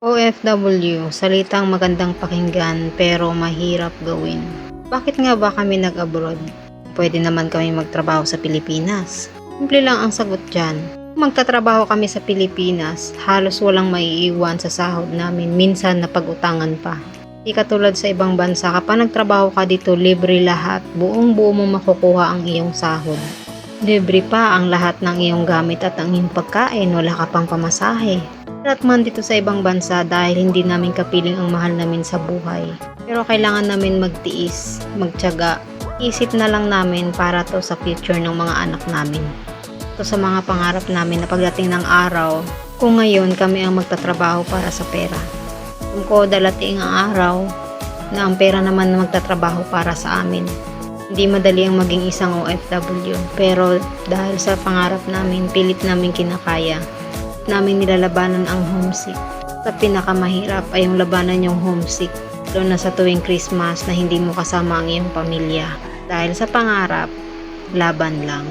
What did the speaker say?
OFW, salitang magandang pakinggan pero mahirap gawin. Bakit nga ba kami nag-abroad? Pwede naman kami magtrabaho sa Pilipinas. Simple lang ang sagot dyan. Kung magtatrabaho kami sa Pilipinas, halos walang maiiwan sa sahod namin, minsan napag-utangan pa. Di katulad sa ibang bansa, kapag nagtrabaho ka dito, libre lahat, buong buo mong makukuha ang iyong sahod. Libre pa ang lahat ng iyong gamit at ang iyong pagkain, wala ka pang pamasahe. At man dito sa ibang bansa dahil hindi namin kapiling ang mahal namin sa buhay. Pero kailangan namin magtiis, magtiyaga. Isip na lang namin para to sa future ng mga anak namin. To sa mga pangarap namin na pagdating ng araw, kung ngayon kami ang magtatrabaho para sa pera. Kung dalating ang araw na ang pera naman na magtatrabaho para sa amin. Hindi madali ang maging isang OFW, pero dahil sa pangarap namin, pilit namin kinakaya. Namin nilalabanan ang homesick. Sa pinakamahirap ay yung labanan yung homesick. Lalo na sa tuwing Christmas na hindi mo kasama ang iyong pamilya. Dahil sa pangarap, laban lang.